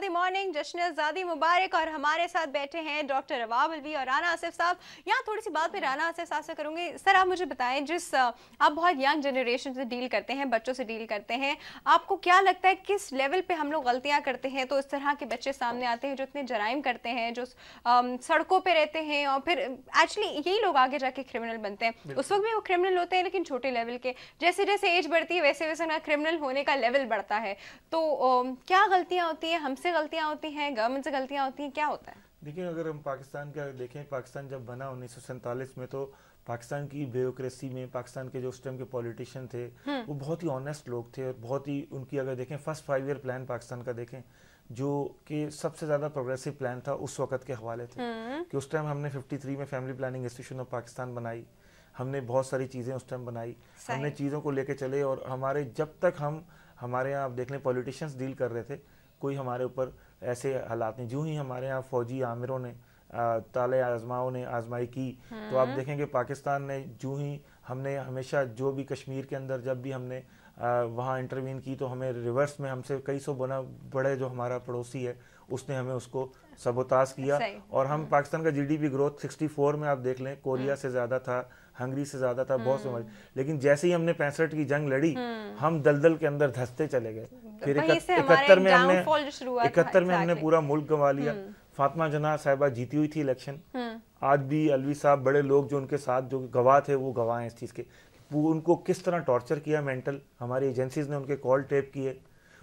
Healthy morning, जश्न आज़ादी मुबारक। और हमारे साथ बैठे हैं डॉक्टर रवाब अलवी और राना आसिफ साहब। यहाँ थोड़ी सी बात मैं राना आसिफ साहब से करूँगी। सर, आप मुझे बताएं, आप बहुत यंग जनरेशन से डील करते हैं, बच्चों से डील करते हैं, आपको क्या लगता है किस लेवल पे हम लोग गलतियाँ करते हैं तो इस तरह के बच्चे सामने आते हैं जो इतने जराइम करते हैं, जो सड़कों पर रहते हैं और फिर एक्चुअली यही लोग आगे जाके क्रिमिनल बनते हैं। उस वक्त भी वो क्रिमिनल होते हैं लेकिन छोटे लेवल के, जैसे जैसे एज बढ़ती है वैसे वैसे ना क्रिमिनल होने का लेवल बढ़ता है। तो क्या गलतियां होती हैं, हमसे गलतियां होती हैं, गवर्नमेंट से गलतियां होती हैं, क्या होता है? देखिए, अगर हम पाकिस्तान का देखें, पाकिस्तान जब बना 1947 में, तो पाकिस्तान की ब्यूरोक्रेसी में पाकिस्तान के जो उस टाइम के पॉलिटिशियन थे वो बहुत ही ऑनेस्ट लोग थे और बहुत ही उनकी, अगर देखें फर्स्ट 5 ईयर प्लान पाकिस्तान का देखें जो कि सबसे ज़्यादा प्रोग्रेसिव प्लान था उस वक्त के हवाले थे कि उस टाइम हमने 53 में family planning institution of Pakistan बनाई, हमने बहुत सारी चीज़ें उस टाइम बनाई, हमने चीज़ों को लेके चले। और हमारे जब तक हमारे यहाँ आप देख लें पॉलिटिशियंस डील कर रहे थे, कोई हमारे ऊपर ऐसे हालात नहीं। जो ही हमारे यहाँ फौजी आमिरों ने ताले आजमाओं ने आजमाई की, तो आप देखेंगे पाकिस्तान ने जो ही हमने हमेशा जो भी कश्मीर के अंदर जब भी हमने वहाँ इंटरवीन की तो हमें रिवर्स में हमसे कई सौ गुना बड़े जो हमारा पड़ोसी है उसने हमें उसको सबोताज किया। और हम पाकिस्तान का जीडीपी ग्रोथ 64 में आप देख लें कोरिया से ज़्यादा था, हंगरी से ज़्यादा था, बहुत समझ। लेकिन जैसे ही हमने 65 की जंग लड़ी हम दलदल के अंदर धंसते चले गए। फिर 71 में हमने पूरा मुल्क गंवा लिया। फातिमा जना साहिबा जीती हुई थी इलेक्शन, आज भी अलवी साहब बड़े लोग जो उनके साथ जो गवाह थे वो गवाह हैं इस चीज़ के। उनको किस तरह टॉर्चर किया मेंटल, हमारी एजेंसीज ने उनके कॉल टेप किए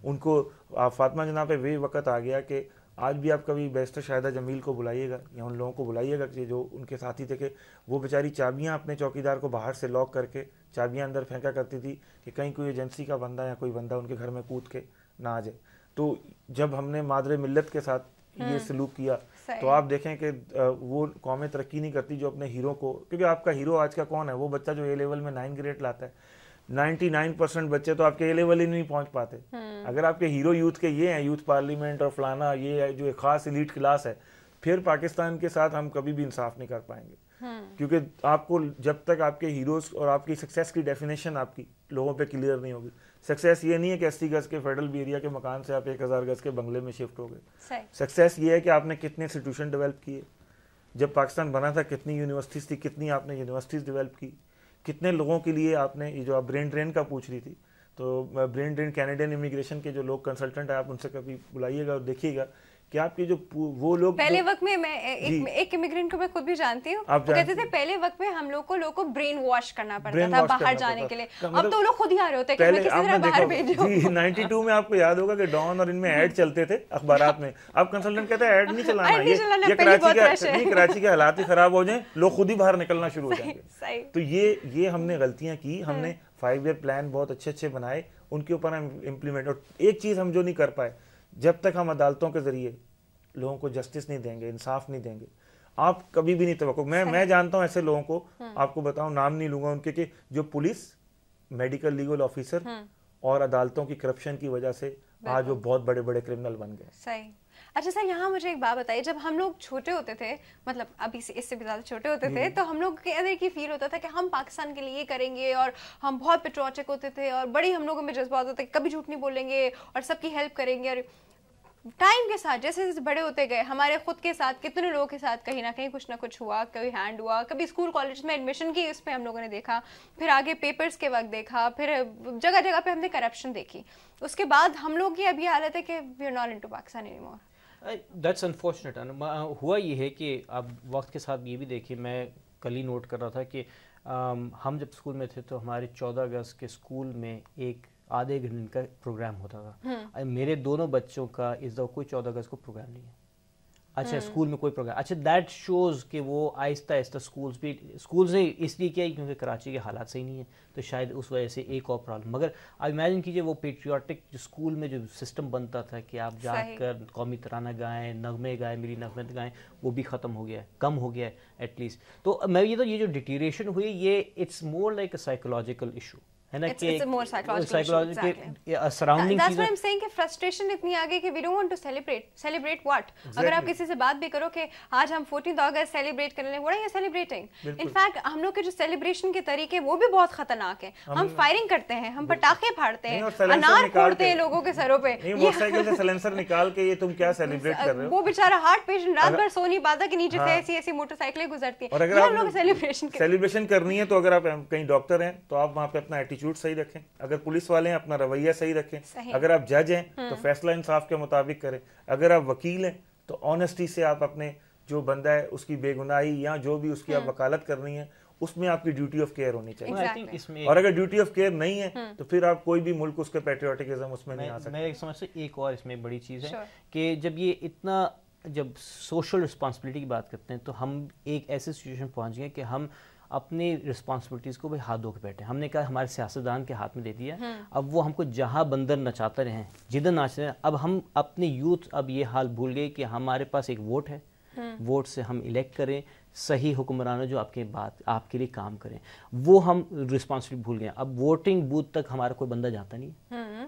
उनको। फातिमा जना पे वे वक्त आ गया कि आज भी आप कभी बैरिस्टर शाहिदा जमील को बुलाइएगा या उन लोगों को बुलाइएगा कि जो उनके साथी थे, कि वो बेचारी चाबियां अपने चौकीदार को बाहर से लॉक करके चाबियां अंदर फेंका करती थी कि कहीं कोई एजेंसी का बंदा या कोई बंदा उनके घर में कूद के ना आ जाए। तो जब हमने मादरे मिल्लत के साथ ये सलूक किया तो आप देखें कि वो कौमें तरक्की नहीं करती जो अपने हीरो को, क्योंकि आपका हीरो आज का कौन है? वो बच्चा जो ए लेवल में 9 ग्रेड लाता है। 99% बच्चे तो आपके ए लेवल ही नहीं पहुंच पाते। अगर आपके हीरो यूथ के ये हैं, यूथ पार्लियामेंट और फलाना, ये जो एक खास एलीट क्लास है, फिर पाकिस्तान के साथ हम कभी भी इंसाफ नहीं कर पाएंगे। क्योंकि आपको जब तक आपके हीरोज और आपकी सक्सेस की डेफिनेशन आपकी लोगों पे क्लियर नहीं होगी। सक्सेस ये नहीं है कि 80 गज के फेडरल एरिया के मकान से आप 1000 गज के बंगले में शिफ्ट हो गए। सक्सेस ये है कि आपने कितने इंस्टीट्यूशन डेवलप किए, जब पाकिस्तान बना था कितनी यूनिवर्सिटीज़ थी, कितनी आपने यूनिवर्सिटीज़ डेवलप की, कितने लोगों के लिए आपने, ये जो आप ब्रेन ड्रेन का पूछ रही थी, तो ब्रेन ड्रेन कैनेडियन इमिग्रेशन के जो लोग कंसल्टेंट है आप उनसे कभी बुलाइएगा और देखिएगा कि आपके जो वो लोग पहले वक्त में, मैं एक इमिग्रेंट को मैं खुद भी जानती हूँ, वो कहते थे पहले वक्त में हम लोग को ब्रेन वॉश करना पड़ता था बाहर जाने के लिए। अब तो लोग खुद ही आ रहे होते हैं कि हमें किसी तरह बाहर भेजो। 92 में आपको याद होगा कि डॉन और इनमें ऐड चलते थे अखबारात में। अब कंसल्टेंट कहते हैं ऐड नहीं चलाना, ये कराची के हालात ही खराब हो जाए, लोग खुद ही बाहर निकलना शुरू हो जाएंगे। तो ये हमने गलतियां की। हमने 5 ईयर प्लान बहुत अच्छे बनाए, उनके ऊपर हम इम्प्लीमेंट। और एक चीज हम जो नहीं कर पाए, जब तक हम अदालतों के जरिए लोगों को जस्टिस नहीं देंगे, इंसाफ नहीं देंगे, आप कभी भी नहीं तवक्को। मैं जानता हूं ऐसे लोगों को, आपको बताऊं, नाम नहीं लूंगा उनके, कि जो पुलिस, मेडिकल लीगल ऑफिसर और अदालतों की करप्शन की वजह से आज वो बहुत बड़े बड़े क्रिमिनल बन गए। सही। अच्छा सर, यहाँ मुझे एक बात बताइए, जब हम लोग छोटे होते थे, मतलब अभी इससे भी ज़्यादा छोटे होते थे, तो हम लोग के अंदर की फील होता था कि हम पाकिस्तान के लिए करेंगे और हम बहुत पेट्रियोटिक होते थे और बड़ी हम लोगों में जज्बात होता है कि कभी झूठ नहीं बोलेंगे और सबकी हेल्प करेंगे। और टाइम के साथ जैसे जैसे बड़े होते गए, हमारे खुद के साथ कितने लोगों के साथ कहीं ना कहीं कुछ ना कुछ हुआ, कभी हैंड हुआ, कभी स्कूल कॉलेज में एडमिशन की उस पर हम लोगों ने देखा, फिर आगे पेपर्स के वक्त देखा, फिर जगह जगह पे हमने करप्शन देखी। उसके बाद हम लोग की अभी हालत है कि we are not into Pakistan anymore. That's unfortunate. हुआ ये है कि अब वक्त के साथ ये भी देखिए, मैं कल ही नोट कर रहा था कि हम जब स्कूल में थे तो हमारे 14 अगस्त के स्कूल में एक आधे घंटे का प्रोग्राम होता था। मेरे दोनों बच्चों का इस दफा कोई 14 अगस्त को प्रोग्राम नहीं है। अच्छा, स्कूल में कोई प्रोग्राम, अच्छा, दैट शोज कि वो आहिस्ता आहिस्ता स्कूल से इसलिए किया क्योंकि कराची के हालात सही नहीं है, तो शायद उस वजह से एक और प्रॉब्लम। मगर आप इमेजिन कीजिए वो पेट्रियाटिक जो स्कूल में जो सिस्टम बनता था कि आप जाकर कौमी तराना गाएं, नगमे गाएं, मेरी नगमत गाएं, वो भी ख़त्म हो गया है, कम हो गया है एटलीस्ट। तो मैं ये जो डिटीरिएशन हुई, ये it's more like a psychological issue है ना, It's a more psychological issue, exactly. Surrounding That's why I'm saying कि frustration इतनी आ गई कि we don't want to celebrate what? अगर आप किसी से बात भी करो कि आज हम 14th अगस्त सेलिब्रेट कर रहे हैं, what are you celebrating? In fact हम लोग के जो सेलिब्रेशन के तरीके वो भी बहुत खतरनाक है. हम फायरिंग करते हैं, हम पटाखे फाड़ते हैं, अनार फोड़ते हैं लोगों के सरों पे. मोटरसाइकिल से साइलेंसर निकाल के ये तुम क्या सेलिब्रेट कर रहे हो? वो बेचारा हार्ट पेशेंट रात भर सो नहीं पाता कि नीचे से ऐसी मोटरसाइकिलें गुजरती हैं. और अगर आप सेलिब्रेशन करनी है तो अगर आप कहीं डॉक्टर हैं तो आप वहाँ पे अपना एटीट्यूड सही रखें, अगर पुलिस वाले हैं अपना रवैया सही रखें, अगर आप जज हैं तो फैसला इंसाफ के मुताबिक करें, अगर आप वकील हैं तो ऑनेस्टी से आप अपने जो बंदा है उसकी बेगुनाही या जो भी उसकी आप वकालत करनी है उसमें आपकी ड्यूटी ऑफ केयर होनी चाहिए. और अगर ड्यूटी ऑफ केयर नहीं है तो फिर आप कोई भी मुल्क उसके पैट्रियोटिज्म उसमें नहीं आ सकते. मैं समझ से एक और इसमें बड़ी चीज़ है कि जब ये इतना जब सोशल रिस्पॉन्सिबिलिटी की बात करते हैं तो हम एक ऐसे सिचुएशन पहुंच गए कि हम अपनी रिस्पॉन्सिबिलिटीज़ को भी हाथ धो के बैठे. हमने कहा हमारे सियासतदान के हाथ में दे दिया, अब वो हमको जहाँ बंदर नचाते रहे जिधर नाच रहे हैं. अब हम अपने यूथ अब ये हाल भूल गए कि हमारे पास एक वोट है, वोट से हम इलेक्ट करें सही हुक्मरानों जो आपके लिए काम करें. वो हम रिस्पॉन्सिबिलिटी भूल गए. अब वोटिंग बूथ तक हमारा कोई बंदा जाता नहीं,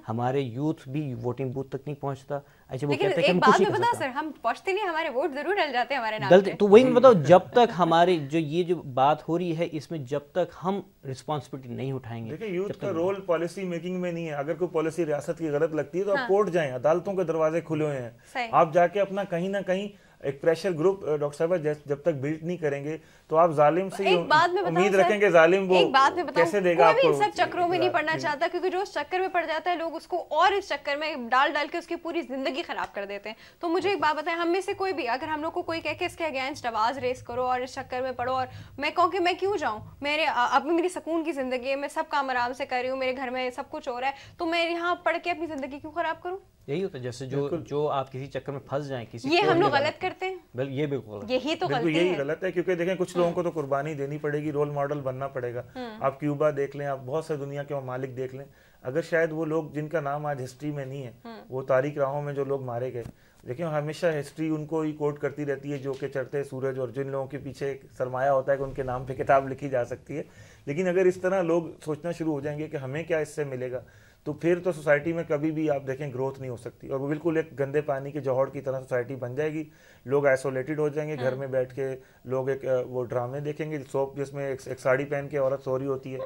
हमारे यूथ भी वोटिंग बूथ तक नहीं पहुंचता. अच्छा, वो कहते हैं कि हम कुछ नहीं कर सकते. सर हम पहुंचते नहीं, हमारे वोट जरूर डल जाते हैं हमारे नाम पे. तो वही मैं बताऊं, जब तक हमारे जो बात हो रही है इसमें जब तक हम रिस्पॉन्सिबिलिटी नहीं उठाएंगे. देखिए यूथ का रोल पॉलिसी मेकिंग में नहीं है. अगर कोई पॉलिसी रियासत की गलत लगती है तो आप कोर्ट जाएं, अदालतों के दरवाजे खुले हुए हैं. आप जाके अपना कहीं ना कहीं एक प्रेशर ग्रुप डॉक्टर साहब जब तक बिल्ड नहीं करेंगे तो आप जालिम से उम्मीद रखेंगे जालिम वो कैसे देगा आपको. सब चक्रों में नहीं पड़ना चाहता क्योंकि जो चक्कर में पड़ जाता है लोग उसको और इस चक्कर में डाल के उसकी पूरी जिंदगी खराब कर देते हैं. तो मुझे एक बात बताएं, हम में से कोई भी अगर हम लोग को कोई कह के इसके अगेंस्ट आवाज रेस करो और इस चक्कर में पढ़ो और मैं कहूँ कि मैं क्यों जाऊँ, अब मेरी सुकून की जिंदगी है, मैं सब काम आराम से कर रही हूँ, मेरे घर में सब कुछ हो रहा है, तो मैं यहाँ पढ़ के अपनी जिंदगी क्यों खराब करूँ. यही होता है जैसे जो आप किसी चक्कर में फंस जाएं किसी, ये हम लोग गलत करते हैं. ये बिल्कुल यही तो गलती है. यही गलत है क्योंकि देखें कुछ लोगों को तो कुर्बानी देनी पड़ेगी, रोल मॉडल बनना पड़ेगा. आप क्यूबा देख लें, आप बहुत से दुनिया के ममालिक देख लें, अगर शायद वो लोग जिनका नाम आज हिस्ट्री में नहीं है, वो तारीख राहों में जो लोग मारे गए, देखिए हमेशा हिस्ट्री उनको ही कोट करती रहती है जो कि चढ़ते सूरज और जिन लोगों के पीछे एक सरमाया होता है कि उनके नाम पे किताब लिखी जा सकती है. लेकिन अगर इस तरह लोग सोचना शुरू हो जाएंगे कि हमें क्या इससे मिलेगा तो फिर तो सोसाइटी में कभी भी आप देखें ग्रोथ नहीं हो सकती और वो बिल्कुल एक गंदे पानी के जौहर की तरह सोसाइटी बन जाएगी. लोग आइसोलेटेड हो जाएंगे, घर में बैठ के लोग एक वो ड्रामे देखेंगे सोप जिसमें एक साड़ी पहन के औरत सो रही होती है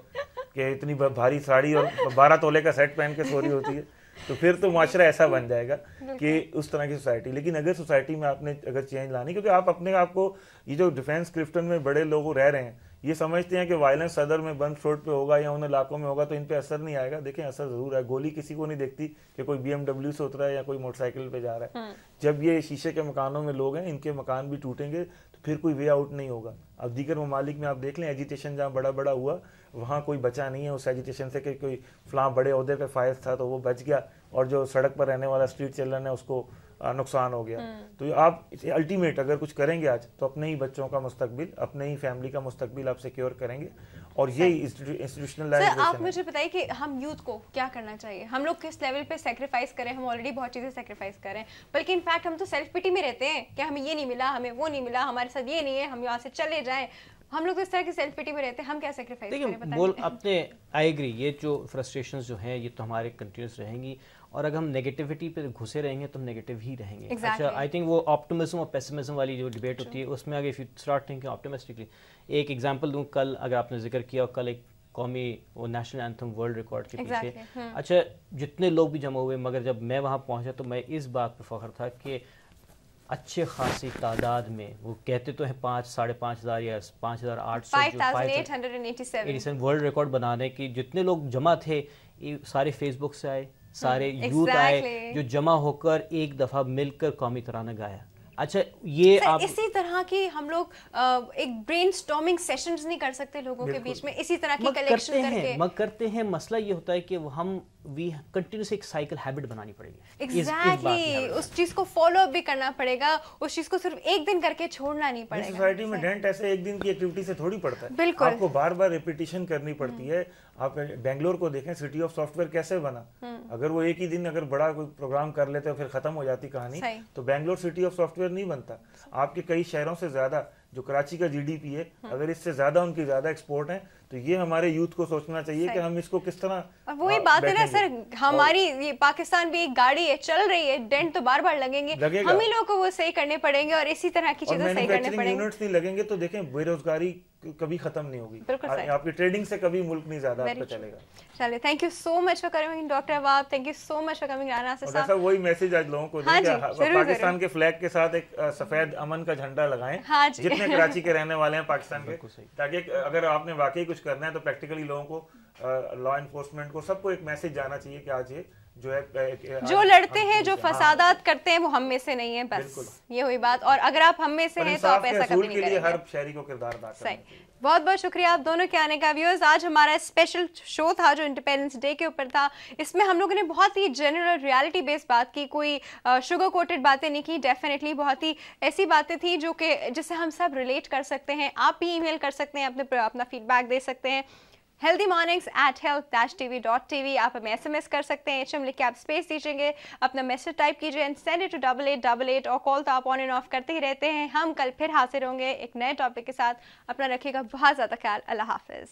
कि इतनी भारी साड़ी और 12 तोले का सेट पहन के सो रही होती है. तो फिर तो माशरा ऐसा बन जाएगा कि उस तरह की सोसाइटी. लेकिन अगर सोसाइटी में आपने अगर चेंज लानी, क्योंकि आप अपने आप को ये जो डिफेंस क्लिफ्टन में बड़े लोग रह रहे हैं ये समझते हैं कि वायलेंस सदर में बंद रोड पे होगा या उन इलाकों में होगा तो इन पे असर नहीं आएगा. देखें असर जरूर है. गोली किसी को नहीं देखती कि कोई BMW से उतरा है या कोई मोटरसाइकिल पे जा रहा है. जब ये शीशे के मकानों में लोग हैं, इनके मकान भी टूटेंगे तो फिर कोई वे आउट नहीं होगा. अब दीगर ममालिक में आप देख लें एजिटेशन जहाँ बड़ा हुआ वहाँ कोई बचा नहीं है उस एजिटेशन से कि कोई फलां बड़े ओहदे पे फायज था तो वो बच गया और जो सड़क पर रहने वाला स्ट्रीट चिल्ड्रन है उसको नुकसान हो गया. तो आप अल्टीमेट अगर कुछ करेंगे आज तो अपने ही बच्चों का मुस्तकबिल, अपने ही फैमिली का मुस्तकबिल आप सिक्योर करेंगे और यही इंस्टीट्यूशनलाइजेशन. आप मुझे बताइए कि हम यूथ को क्या करना चाहिए, हम लोग किस लेवल पे सेक्रीफाइस करें. हम ऑलरेडी बहुत चीजें सेक्रीफाइस कर रहे हैं, बल्कि इनफैक्ट हम तो सेल्फ पिटी में रहते हैं कि हमें ये नहीं मिला, हमें वो नहीं मिला, हमारे साथ ये नहीं है, हम यहाँ से चले जाएं. हम लोग तो इस तरह की सेल्फ पिटी में रहते हैं. हम क्या सेक्रीफाइस करें बोल अपने. आई एग्री, ये जो फ्रस्ट्रेशंस जो हैं ये तो हमारे कंटिन्यूस रहेंगी और अगर हम नेगेटिविटी पे घुसे रहेंगे तो हम नेगेटिव ही रहेंगे. अच्छा, आई थिंक वो ऑप्टिमिज्म और पेसिमिज्म वाली जो डिबेट होती है उसमें अगर if you start thinking optimistically, एक एग्जांपल दूं, कल अगर आपने जिक्र किया कल एक कौमी वो नेशनल एंथम वर्ल्ड रिकॉर्ड के पीछे अच्छा जितने लोग भी जमा हुए, मगर जब मैं वहाँ पहुँचा तो मैं इस बात पर फख्र था कि अच्छे खासी तादाद में, वो कहते तो हैं 5,500 या 5,887 वर्ल्ड रिकॉर्ड बनाने की जितने लोग जमा थे, सारे फेसबुक से आए, सारे यूथ आए जो जमा होकर एक दफा मिलकर कौमी तराना गाया. अच्छा, ये आप इसी तरह की हम लोग एक ब्रेनस्टॉर्मिंग सेशंस नहीं कर सकते लोगों के बीच में, इसी तरह की कलेक्शन करते हैं. मसला ये होता है कि हम कंटिन्यूस एक साइकिल हैबिट बनानी पड़ेगी. एग्जैक्टली, उस चीज को फॉलो अप भी करना पड़ेगा, उस चीज को सिर्फ एक दिन करके छोड़ना नहीं पड़ेगा. सोसाइटी में डेंट ऐसे एक दिन की एक्टिविटी से थोड़ी पड़ता है. बिल्कुल, आपको बार बार रिपीटिशन करनी पड़ती है. आप बेंगलोर को देखें, सिटी ऑफ सॉफ्टवेयर कैसे बना. अगर वो एक ही दिन अगर बड़ा कोई प्रोग्राम कर लेते फिर खत्म हो जाती कहानी, तो बेंगलोर सिटी ऑफ सॉफ्टवेयर नहीं बनता. आपके कई शहरों से ज्यादा जो कराची का GDP है, अगर इससे ज्यादा उनकी ज्यादा एक्सपोर्ट है तो ये हमारे यूथ को सोचना चाहिए कि हम इसको किस तरह। और वही बात है ना सर, हमारी ये पाकिस्तान भी एक गाड़ी है, चल रही है, डेंट तो बार बार लगेंगे, हम ही लोगों को वो सही करने पड़ेंगे और इसी तरह की चीजें सही करने पड़ेंगे। यूनिट्स नहीं लगेंगे तो देखें बेरोजगारी कभी खत्म नहीं होगी, आपकी ट्रेडिंग से कभी मुल्क नहीं ज्यादा आपका चलेगा। चलिए, thank you so much for coming doctor Awab, thank you so much for coming Rana Asif साहब। वही मैसेज आज लोगों को दें कि पाकिस्तान के फ्लैग के साथ एक सफेद अमन का झंडा लगाएं, जितने कराची के रहने वाले हैं पाकिस्तान के, ताकि अगर आपने वाकई कुछ करना है तो प्रैक्टिकली लोगों को, लॉ एनफोर्समेंट को, सबको एक मैसेज जाना चाहिए कि आज ये जो है, जो लड़ते हैं, जो फसादात करते हैं, वो हम में से नहीं है, बस ये हुई बात। और अगर आप हम में से हैं तो आप ऐसा कभी नहीं करेंगे। हर शहरी को किरदार अदा करना चाहिए। बहुत बहुत शुक्रिया आप दोनों के आने का। व्यूअर्स, आज हमारा स्पेशल शो था जो इंडिपेंडेंस डे के ऊपर था। इसमें हम लोगों ने बहुत ही जनरल रियलिटी बेस्ड बात की, कोई शुगर कोटेड बातें नहीं की। डेफिनेटली बहुत ही ऐसी बातें थी जो कि जिससे हम सब रिलेट कर सकते हैं। आप भी ईमेल कर सकते हैं, अपना फीडबैक दे सकते हैं healthymornings@health-tv.tv। आप हमें SMS कर सकते हैं, HM लिख के आप स्पेस दीजिएंगे, अपना मैसेज टाइप कीजिए एंड सेंड इट टू 8888 और कॉल तो आप ऑन एंड ऑफ करते ही रहते हैं। हम कल फिर हाजिर होंगे एक नए टॉपिक के साथ। अपना रखिएगा बहुत ज़्यादा ख्याल। अल्लाह हाफिज़।